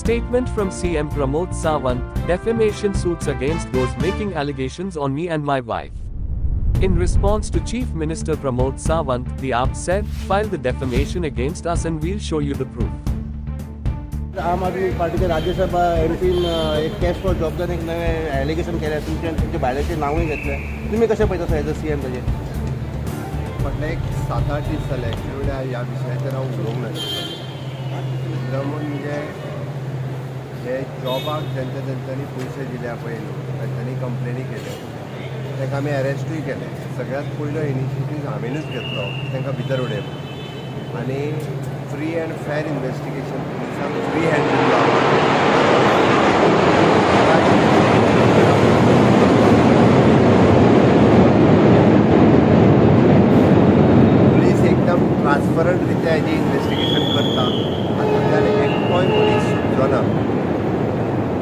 Statement from CM Pramod Sawant, defamation suits against those making allegations on me and my wife. In response to Chief Minister Pramod Sawant, the AAP said, file the defamation against us and we'll show you the proof. आम आदमी पार्टीचे Rajya Sabha MPIN एक cash for जॉबदान एक नवें allegation केलें तुमच्या भायल्याचें नांवूय घेतलें तुमी कशें पळयता एज अ सीएम ताजें फाटले एक 7-8 दीस जाले एक्चुअली ह्या विशयाचेर हांव उलोवंक ना म्हणजे हे जॉबाक जेंच्यांनी पयशे दिल्या पळय न्हू तांच्यांनी कंप्लेनी केल्यो तांकां आमी अरेस्टूय केले सगळ्यांत पयलो इनिशिएटीव हांवेनूच घेतलो तांकां भितर उडयलो आनी फ्री एंड फेर इन्वेस्टिगेशन पुलिसांक फ्री हँड दिलो पुलीस एकदम ट्रान्सपरंट रित्या हेजी इन्वेस्टिगेशन करता हातूंतल्यान एकटोय मनीस सुटलो ना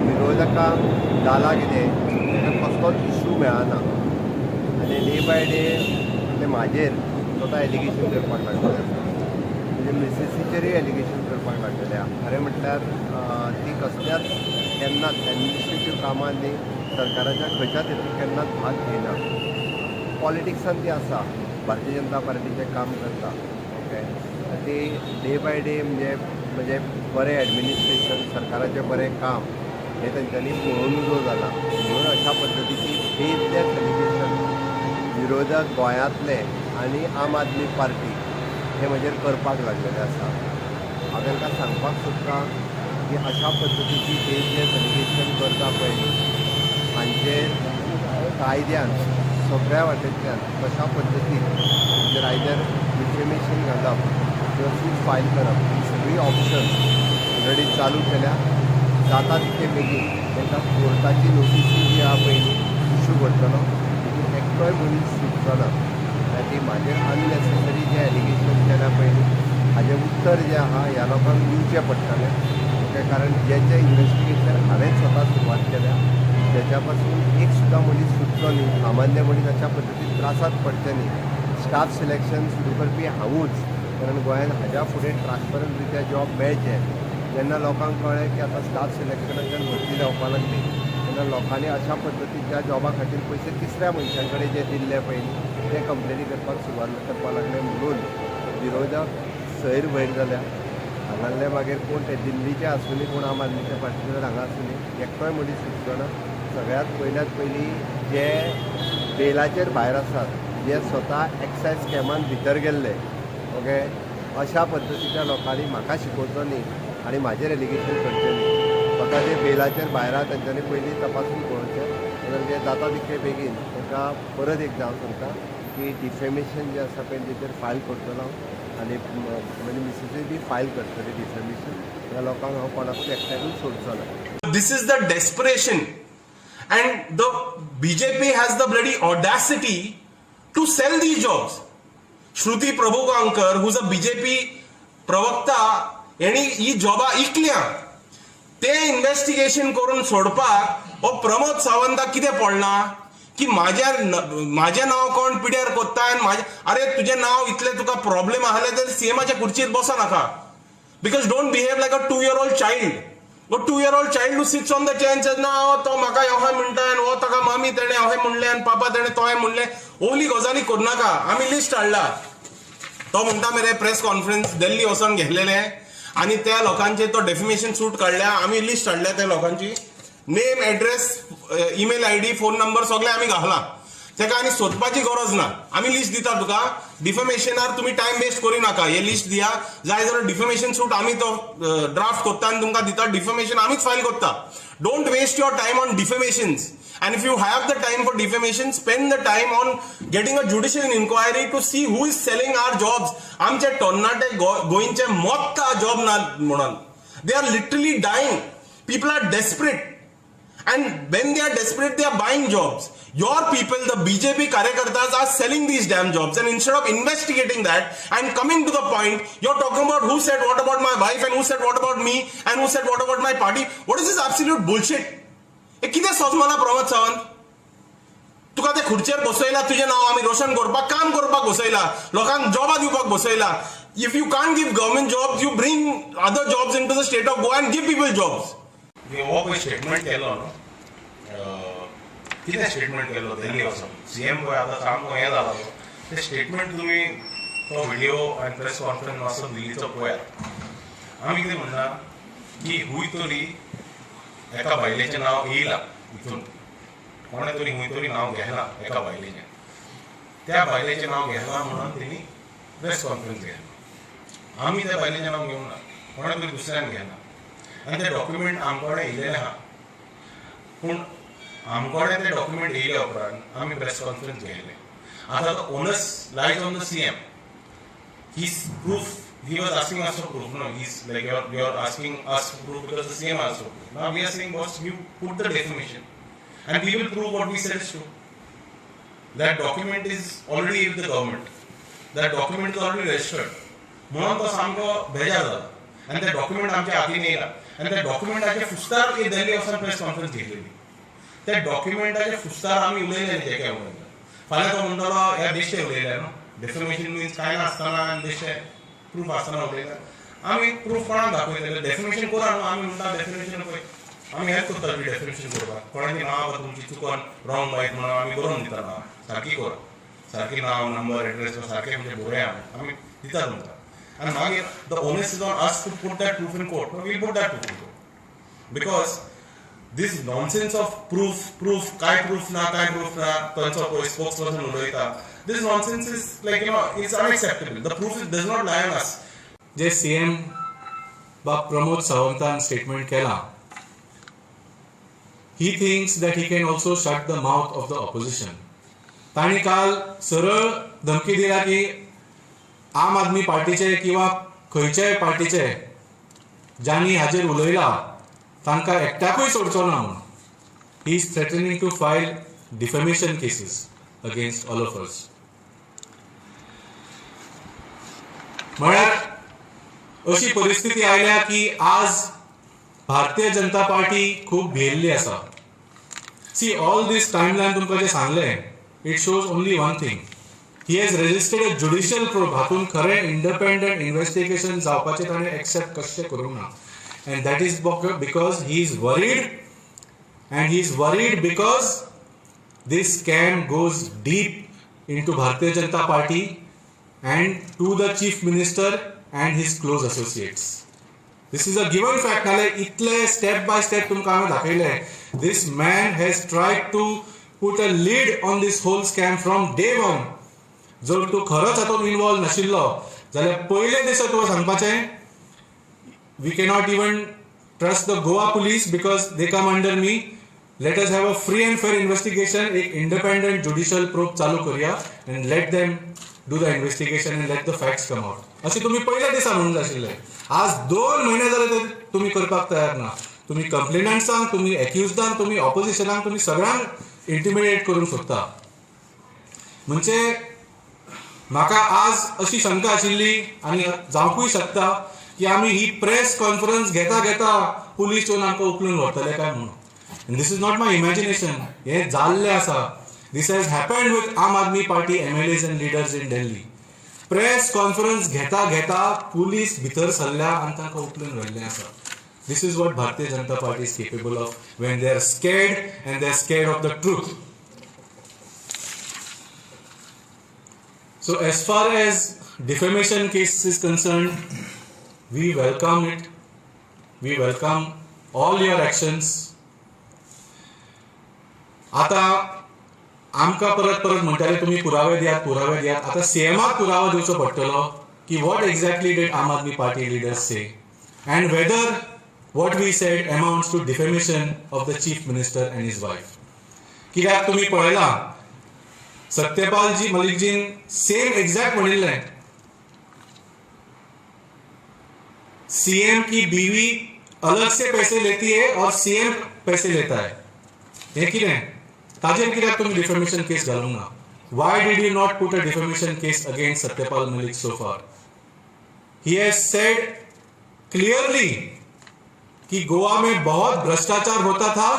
विरोधकांक जाला कितें ताका कसलोच इशू मेळना आनी डे बाय डे ते म्हाजेर स्वता एलिगेशन करपाक लागले म्हणजे मिसेसीचेरूय एलिगेशन करपाक लागलेले खरें म्हटल्यार ती कसल्याच केन्नाच एडमिनिस्ट्रेटीव कामांनी सरकाराच्या खंयच्याच हेतून केन्नाच भाग घेयना पॉलिटिक्सान ती आसा भारतीय जनता पार्टीचें काम करता ओके ती डे बाय डे म्हणजे बरें एडमिनिस्ट्रेशन सरकाराचें बरें काम हे तेंच्यांनी पळोवन जो जाला म्हणून अशा पद्दतीची बेजलेस एलिगेशन विरोधक गोंयांतले आनी आम आदमी पार्टी हे म्हजेर करपाक लागलेले आसा हांव तांकां सांगपाक सोदतां की अशा पद्दतीची बेजलेस एलिगेशन करता पळय हांचेर कायद्यान सगळ्या वाटेंतल्यान कशा पद्दतीन म्हणजे आयदर डिफेमेशन घालप किंवा सूट फायल करप ही सगळी ऑप्शन्स ऑलरेडी चालू केल्या जाता तितके बेगीन तांकां कोर्टाची नोटीसी जी आहा पयली इशू करतलो तितून एकटोय मनीस सुटचो ना ती म्हाजेर अननेसेसरी जे एलिगेशन केल्या पयली हाजें उत्तर जें आहा ह्या लोकांक दिवचें पडटलें ओके कारण जें इन्वेस्टिगेशन हांवें स्वता सुरवात केल्या तेच्या पासून एक सुद्दां मनीस सुटचो न्ही सामान्य मनीस अशा पद्दतीन त्रासात पडचे न्ही स्टाफ सिलेक्शन सुरू करपी हांवूच कारण गोंयांत हाज्या फुडें ट्रान्सपरंट रित्या जॉब मेळचे जेन्ना लोकांक कळ्ळें की आतां स्टाफ सिलेक्शनाच्यान भरती जावपाक लागली तेन्ना लोकांनी अशा पद्दतीच्या जॉबा खातीर पयशे तिसऱ्या मनशां कडेन जे दिल्ले पयलीं ते कंप्लेनी करपाक सुरवात करपाक लागले म्हणून विरोधक सैर भयर जाल्या हांगासले मागीर कोण ते दिल्लीचे आसुनी कोण आम आदमीच्या पार्टीचे हांगा आसुनी एकटोय मनीस सुटचो ना सगळ्यांत पयलीं जे बेलाचेर भायर आसात जे स्वता एक्सायज स्कॅमान भितर गेल्ले ओके अशा पद्दतीच्या लोकांनी म्हाका शिकोवचो न्ही आनी म्हाजेर एलिगेशन करचें न्ही स्वता जे बेलाचेर भायर आहा तेंच्यांनी पयलीं तपासून पळोवचें म्हणजे जाता तितके बेगीन तांकां परत एकदां हांव सांगता की डिफेमेशन जे आसा पळय तेचेर फायल करतलो आनी म्हणजे मिसेसीय बी फायल करतली डिफेमेशन ह्या लोकांक हांव कोणाकूय एकट्याकूय सोडचो ना. This is the desperation and the BJP has the bloody audacity to sell these jobs. Shruti Prabhugankar, who's a BJP प्रवक्ता, यांनी ही जॉबा इकल्या ते इन्व्हेस्टिगेशन करून सोडपाक हो प्रमोद सावंताक कितें पडना की माझे नाव कोण पिड्यार कोत्ता आनी अरे तुझे नाव इतले तुका प्रॉब्लेम आसले तर सीएमाच्या खुर्चीर बसो नाका because don't behave like a 2-year-old child वो 2-year-old child who sits on the chair says ना तो म्हाका अहें म्हणटा आनी हो ताका मामी तेणें अहें म्हणलें आनी पापा तेणें तोहें म्हणलें ओली गजाली करूं नाका आमी लिस्ट हाडला तो म्हणटा मरे प्रेस कॉन्फरन्स दिल्ली वचोन घेतलेले आणि त्या लोकांचे तो डेफिमेशन सूट काढल्या आम्ही लिस्ट हाडल्या त्या लोकांची name address email ID phone number सगळे आम्ही घाला ताका आनी सोदपाची गरज ना आम्ही लिस्ट दिता तुका डिफेमेशनार तुम्ही टाइम वेस्ट करू नाका हे लिस्ट दिया जाय जाल्यार डिफेमेशन सूट आम्ही तो ड्राफ्ट करता आणि तुमकां दिता डिफेमेशन आम्हीच फायल करता don't waste your time on defamations and if you have the time for defamation spend the time on getting a judicial inquiry to see who is selling our jobs आमचे टोन्नाटे गोंयचे मोत्ता job ना म्हणून they are literally dying people are desperate and when they are desperate they are buying jobs your people the BJP karyakartas are selling these damn jobs and instead of investigating that and coming to the point you're talking about who said what about my wife and who said what about me and who said what about my party what is this absolute bullshit हे कितें सोजमला प्रमोद सावंत तुका त्या खुर्चेर बसयला तुझे नाव आम्ही रोशन करपाक काम करपाक बसयला लोकांक जॉबा दिवपाक बसयला If you can't give government jobs, you bring other jobs into the state of Goa and give people jobs. मी हो पळय स्टेटमेंट केलो न्हू कितें स्टेटमेंट केलो दिल्ली वचून सीएम पळय आतां सामको हें जालो ते स्टेटमेंट तुमी तो व्हिडिओ आनी प्रेस कॉन्फरन्स मातसो दिल्लीचो पळयात आमी कितें म्हणटा की हूंय तरी एका बायलेचें नांव येयलां हितून कोणें तरी हूंय तरी नांव घेतलां एका बायलेचें त्या बायलेचें नांव घेतलां म्हणून तेणी प्रेस कॉन्फरन्स घेतला आमी त्या बायलेचें नांव घेवंक ना कोणें तरी दुसऱ्यान घेतला आनी ते डॉक्युमेंट आमचे कडेन येयलेले आहा पूण आमचे कडेन ते डॉक्युमेंट येयले उपरांत आमी प्रेस कॉन्फरन्स घेतले आतां the onus lies on the CM his proof he was asking us for proof. No, he's like you're asking us for proof because the CM asked for proof. Now we are saying, boss, you put the defamation, and we will prove what we said is true. That document is already with the government. That document is already registered. म्हणून तो सामको बेजार जाला आणि ते document आमच्या हातीन येयला आणि त्या डॉक्युमेंटाचे फुस्तार हे दिल्ली वचून प्रेस कॉन्फरन्स घेतलेली त्या डॉक्युमेंटाचे फुस्तार आमी उलयले जे काय उलयले फाल्यां तो म्हणटलो ह्या बेश्टे उलयले न्हू डेफमेशन मिन्स काय नासतना आनी बेश्टे प्रूफ आसतना उलयता आमी प्रूफ कोणाक दाखयतले डेफमेशन करा न्हू आमी म्हणटा डेफमेशन पळय आमी हेल्प करता डेफमेशन करपाक कोणाची नांव तुमची चुकोन रॉंग वायट म्हणून आमी बरोवन दिता नांव सारकी कर सारकी नांव नंबर एड्रेस सारकें म्हणजे बरोया आमी दितात म्हणटा आनी मागीर the onus is on us to put that proof in court will put that proof in court because this nonsense of proof काय proof ना तांचो पळय स्पोक्स पर्सन उलयता this nonsense is like it's unacceptable the proof does not lie on us जे CM बाब Pramod सावंतान statement केला he thinks that he can also shut the mouth of the opposition ताणी काल सरळ धमकी दिला की आम आदमी पार्टीचे किंवा खंयच्याय पार्टीचे ज्यांनी हाजेर उलयला तांकां एकट्याकूय सोडचो ना म्हणून he is threatening to file defamation cases against all of us म्हळ्यार अशी परिस्थिती आयल्या की आज भारतीय जनता पार्टी खूब भियेल्ली आसा सी ऑल दीस टायमलायन तुमकां जे सांगलें it shows only one thing he has registered a judicial probe हातून खरें इंडिपेंडंट इन्व्हेस्टिगेशन जावपाचें ताणें एक्सेप्ट कशें करूंक ना and that is because he is worried and he is worried because this scam goes deep into Bharatiya Janata Party and to the chief minister and his close associates. This is a given fact. Nale itle step by step tumka ame dakhile this man has tried to put a lid on this whole scam from day one. Jor tu kharoch haton involved nashillo जाल्यार पयले दिसा तुका सांगपाचें we cannot even trust the Goa police because they come under me. Let us have a free and fair investigation. एक independent judicial probe चालू करूया and let them do the investigation and let the facts come out. अशी तुम्ही पहिल्या दिसा म्हणून आशिल्ले आज 2 महिने जाले ते तुम्ही करपाक तयार ना तुम्ही कंप्लेनंट्सांक तुम्ही एक्युज्डांक तुम्ही ऑपोजिशनाक तुम्ही सगळ्यांक इंटिमिडेट करूंक सोदता म्हणजे म्हाका आज अशी शंका आशिल्ली आनी जावंकूय शकता की आम्ही ही प्रेस कॉन्फरन्स घेता पुलीस येवन आमकां उखलून व्हरतले काय म्हणून this is not my imagination हे जाल्लें आसा this has happened with Aam Aadmi Party MLAs and leaders in Delhi press conference घेता पुलीस भितर सरल्या आनी तांकां उखलून व्हरलें आसा दिस is what Bharatiya Janata Party is capable of when they are scared and they are scared of the truth so as far as defamation case is concerned we welcome it. We welcome all your actions. आता आमकां परत म्हणटाले तुम्ही पुरावे दियात आता सीएमाक पुरावो दिवचो पडटलो की what exactly did आम Aadmi party leaders say and whether what we said amounts to defamation of the chief minister and his wife. कित्याक तुम्ही पळयलां सत्यपाल जी मलिकजीन सेम एक्झॅक्ट म्हणिल्लें सीएम की बीवी अलग से पैसे लेती है और सीएम पैसे लेता है हे कितें ताजेर कित्याक तुमी डिफेमेशन केस घालूंक ना व्हाई did you not put a defamation case against Satyapal Malik so फार ही हैज सेड क्लियरली कि गोवा में बहुत भ्रष्टाचार होता था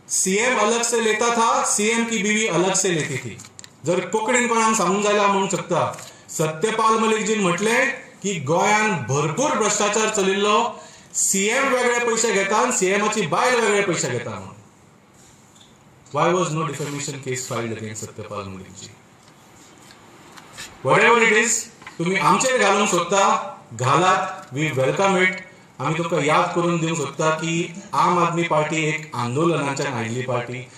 सीएम अलग से लेता था सीएम की बीवी अलग से लेती थी जर कोंकणीन कोणाक सांगूंक जाल्यार म्हणूंक शकता सत्यपाल मलिकजीन म्हटले की गोंयान भरपूर भ्रष्टाचार चलिल्लो, सीएम वेगळे पैसे घेता आणि सीएमाची बायल वेगळे पैसे घेता म्हणून. Why was no defamation case filed against Satyapal Malikji? Whatever it is, तुम्ही आमचेर घालूंक सोदता घालात, वी वेलकम इट. आम्ही तुमकां याद करून दिवंक सोदता की आम आदमी पार्टी एक आंदोलनाच्यान आयिल्ली पार्टी.